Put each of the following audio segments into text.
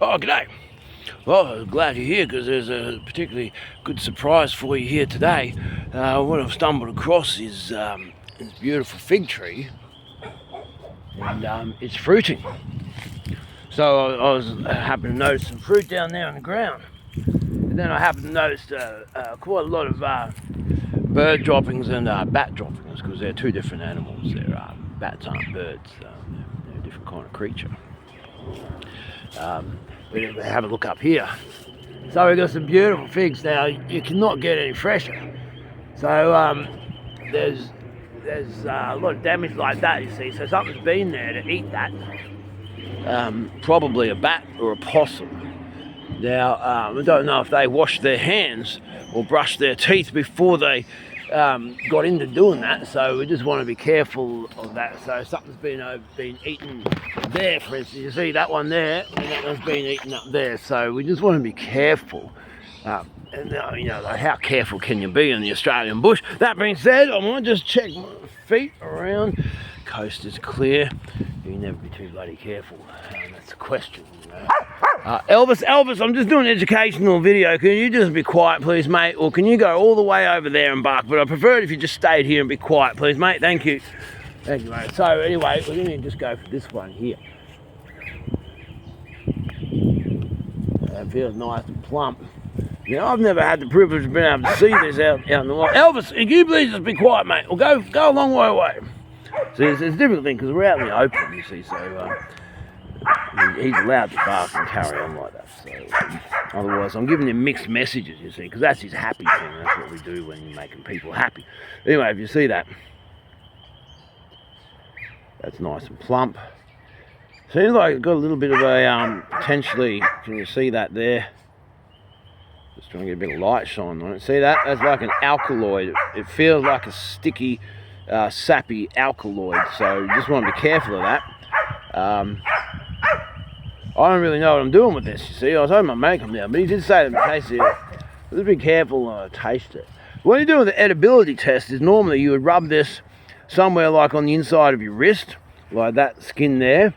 Oh, g'day. Well, glad you're here because there's a particularly good surprise for you here today. What I've stumbled across is this beautiful fig tree, and it's fruiting. So I was happened to notice some fruit down there on the ground, and then I happened to notice quite a lot of bird droppings and bat droppings, because they're two different animals. Bats aren't birds; they're a different kind of creature. We have a look up here. So we've got some beautiful figs now. You cannot get any fresher. So there's a lot of damage like that, you see. So something's been there to eat that. Probably a bat or a possum. Now I don't know if they washed their hands or brushed their teeth before they got into doing that. So we just want to be careful of that. So something's been eaten there, for instance. You see that one there, and that one's been eaten up there. So we just want to be careful. And you know, like, how careful can you be in the Australian bush? That being said, I might just check my feet around. Coast is clear. You can never be too bloody careful. That's the question, you know. Elvis, I'm just doing an educational video. Can you just be quiet, please, mate? Or can you go all the way over there and bark? But I prefer it if you just stayed here and be quiet, please, mate. Thank you. Thank you, mate. So anyway, we're going to just go for this one here. That feels nice and plump. You know, I've never had the privilege of being able to see this out in the wild. Elvis, can you please just be quiet, mate? Or go a long way away. See, it's a different thing because we're out in the open, you see, so he's allowed to bark and carry on like that. So otherwise, I'm giving him mixed messages, you see, because that's his happy thing. That's what we do when you're making people happy. Anyway, if you see that, that's nice and plump. Seems like it's got a little bit of a potentially. Can you see that there? Just trying to get a bit of light shine on it. See that? That's like an alkaloid. It feels like a sticky, sappy alkaloid. So you just want to be careful of that. I don't really know what I'm doing with this, you see. I was hoping I'd make them down, but he did say to me, taste it. Just be careful and taste it. What you're doing with the edibility test is normally you would rub this somewhere like on the inside of your wrist, like that skin there.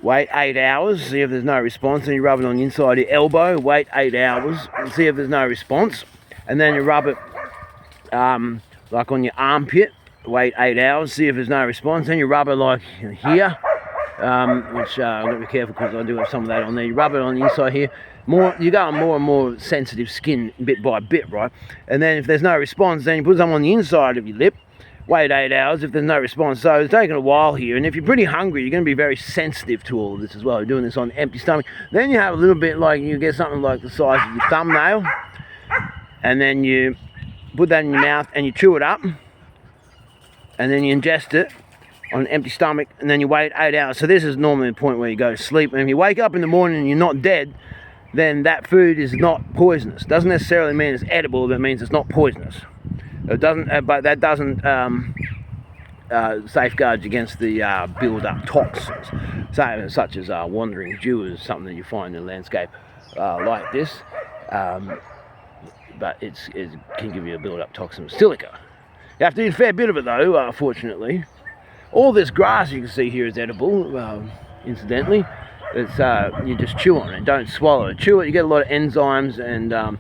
Wait 8 hours, see if there's no response. Then you rub it on the inside of your elbow, wait 8 hours, and see if there's no response. And then you rub it like on your armpit, wait 8 hours, see if there's no response. Then you rub it like here, which I've got to be careful because I do have some of that on there. You rub it on the inside here. You go on more and more sensitive skin bit by bit, right? And then if there's no response, then you put some on the inside of your lip. Wait 8 hours if there's no response. So it's taking a while here, and if you're pretty hungry, you're going to be very sensitive to all of this as well. You're doing this on an empty stomach. Then you have a little bit like, you get something like the size of your thumbnail, and then you put that in your mouth and you chew it up, and then you ingest it on an empty stomach, and then you wait 8 hours. So this is normally the point where you go to sleep, and if you wake up in the morning and you're not dead, then that food is not poisonous. Doesn't necessarily mean it's edible, that means it's not poisonous. It doesn't, but that doesn't safeguard you against the build-up toxins, such as wandering dew is something that you find in the landscape like this. But it can give you a build-up toxin of silica. You have to eat a fair bit of it though, fortunately. All this grass you can see here is edible, incidentally. It's you just chew on it, don't swallow it. Chew it, you get a lot of enzymes and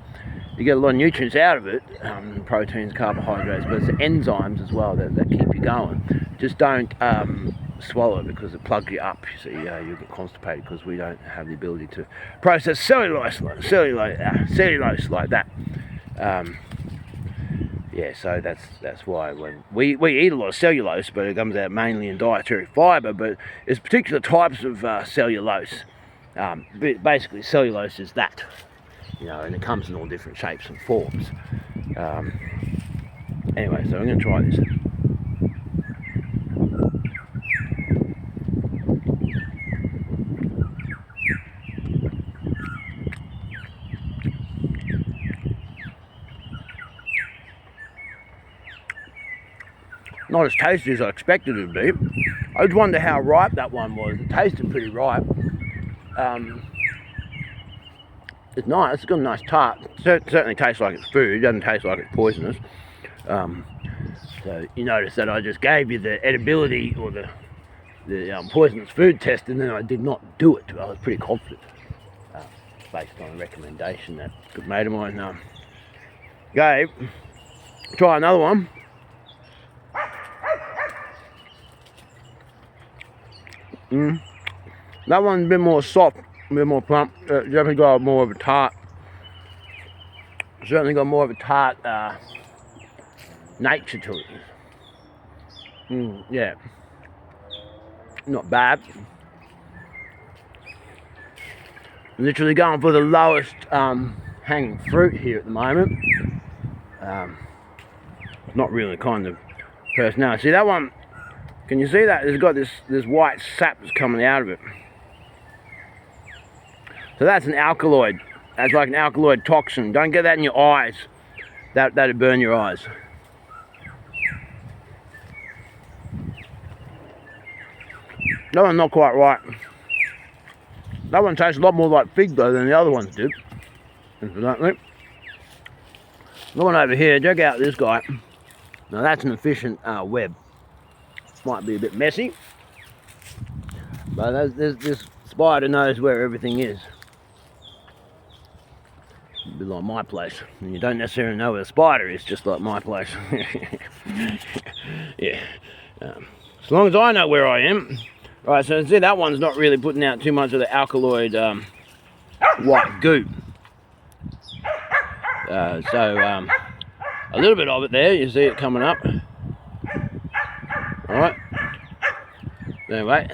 you get a lot of nutrients out of it, proteins, carbohydrates, but it's the enzymes as well that keep you going. Just don't swallow it because it plugs you up. You see, you'll get constipated because we don't have the ability to process cellulose like that. Yeah, so that's why when we eat a lot of cellulose, but it comes out mainly in dietary fibre. But there's particular types of cellulose. Basically, cellulose is that. You know, and it comes in all different shapes and forms. Anyway, so I'm going to try this. Not as tasty as I expected it to be. I just wonder how ripe that one was. It tasted pretty ripe. It's nice, it's got a nice tart. It certainly tastes like it's food, it doesn't taste like it's poisonous. So you notice that I just gave you the edibility or the poisonous food test, and then I did not do it. I was pretty confident. based on a recommendation that a good mate of mine gave. Try another one. That one's a bit more soft, a bit more plump. Definitely got more of a tart. Certainly got more of a tart nature to it. Yeah, not bad. Literally going for the lowest hanging fruit here at the moment. Not really the kind of personality. See that one? Can you see that? It's got this white sap that's coming out of it. So that's an alkaloid. That's like an alkaloid toxin. Don't get that in your eyes. That'd burn your eyes. That one's not quite right. That one tastes a lot more like fig though than the other ones did. Incidentally. The one over here, check out this guy. Now that's an efficient web. Might be a bit messy, but this spider knows where everything is. A bit like my place, and you don't necessarily know where the spider is, just like my place. Yeah. As long as I know where I am. Right, so see that one's not really putting out too much of the alkaloid white goop. A little bit of it there, you see it coming up. Alright. Anyway.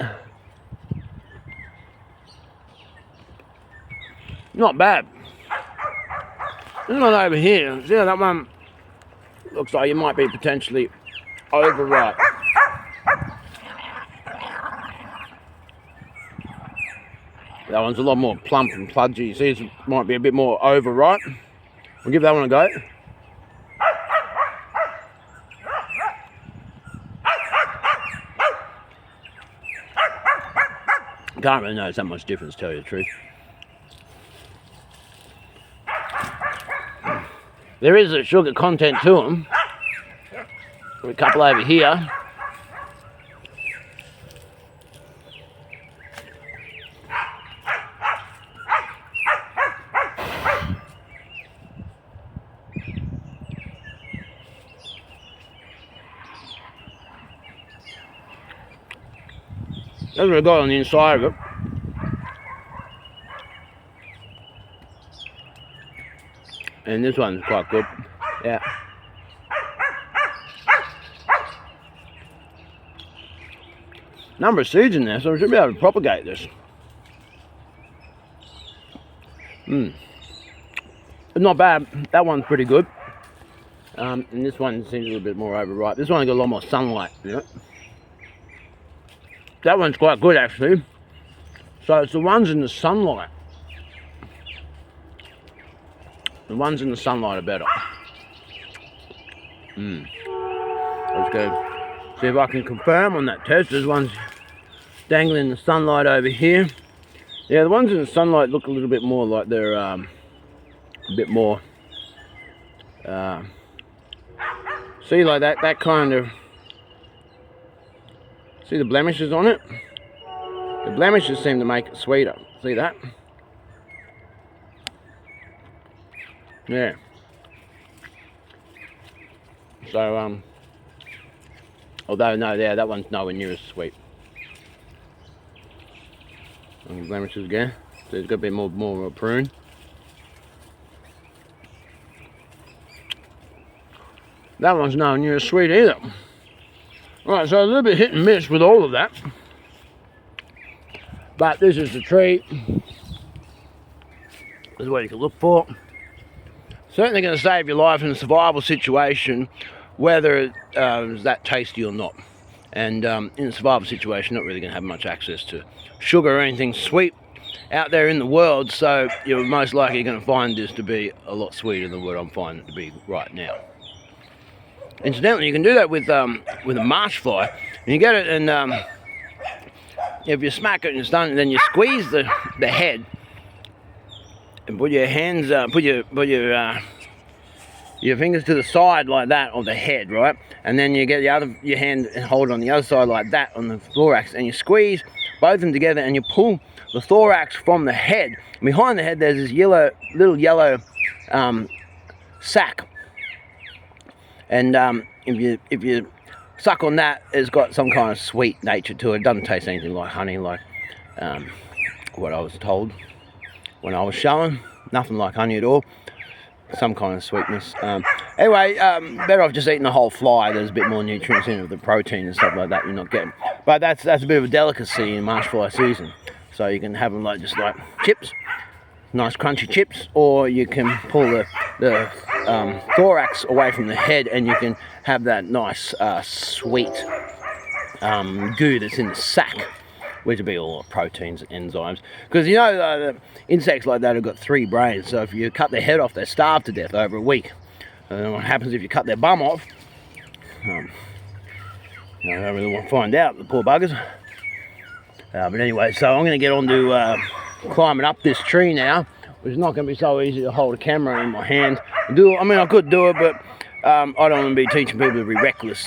Not bad. This one over here, see how that one looks like you might be potentially overripe. That one's a lot more plump and pudgy. You see, it might be a bit more overripe. We'll give that one a go. Can't really notice that much difference, to tell you the truth. There is a sugar content to them. A couple over here. That's what I got on the inside of it. And this one's quite good. Yeah. Number of seeds in there, so we should be able to propagate this. It's not bad. That one's pretty good. And this one seems a little bit more overripe. This one got a lot more sunlight in it. That one's quite good actually. So it's the ones in the sunlight. The ones in the sunlight are better. Let's go see if I can confirm on that test. There's ones dangling in the sunlight over here. Yeah, the ones in the sunlight look a little bit more like they're a bit more see, like that kind of, see the blemishes on it? The blemishes seem to make it sweeter. See that? Yeah. So, although no, yeah, that one's nowhere near as sweet. And blemishes again. So it's got a bit more of a prune. That one's nowhere near as sweet either. Right, so a little bit hit and miss with all of that. But this is the tree. This is what you can look for. Certainly going to save your life in a survival situation, whether it's that tasty or not. And in a survival situation, not really going to have much access to sugar or anything sweet out there in the world, so you're most likely going to find this to be a lot sweeter than what I'm finding it to be right now. Incidentally, you can do that with a marsh fly. And you get it, and if you smack it and it's done, and then you squeeze the head and put your hands, put your fingers to the side like that of the head, right? And then you get your hand and hold it on the other side like that on the thorax, and you squeeze both of them together, and you pull the thorax from the head. Behind the head there's this little yellow sac, and if you suck on that, it's got some kind of sweet nature to it. It doesn't taste anything like honey, like what I was told when I was showing. Nothing like honey at all. Some kind of sweetness. Anyway, better off just eating the whole fly. There's a bit more nutrients in it, the protein and stuff like that you're not getting. But that's a bit of a delicacy in marsh fly season. So you can have them like just like chips, nice crunchy chips, or you can pull the thorax away from the head, and you can have that nice sweet goo that's in the sac, which would be all proteins and enzymes. Because you know the insects like that have got 3 brains, so if you cut their head off, they starve to death over a week. And then what happens if you cut their bum off? I don't really want to find out, the poor buggers. But anyway, so I'm going to get on to climbing up this tree now, which is not going to be so easy to hold a camera in my hand. I mean, I could do it, but I don't want to be teaching people to be reckless,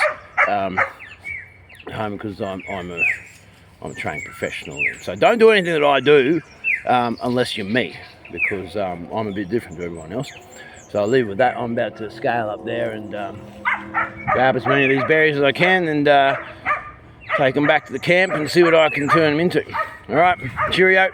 because I'm a trained professional. So don't do anything that I do unless you're me, because I'm a bit different to everyone else. So I'll leave it with that. I'm about to scale up there and grab as many of these berries as I can, and take them back to the camp and see what I can turn them into. All right, cheerio.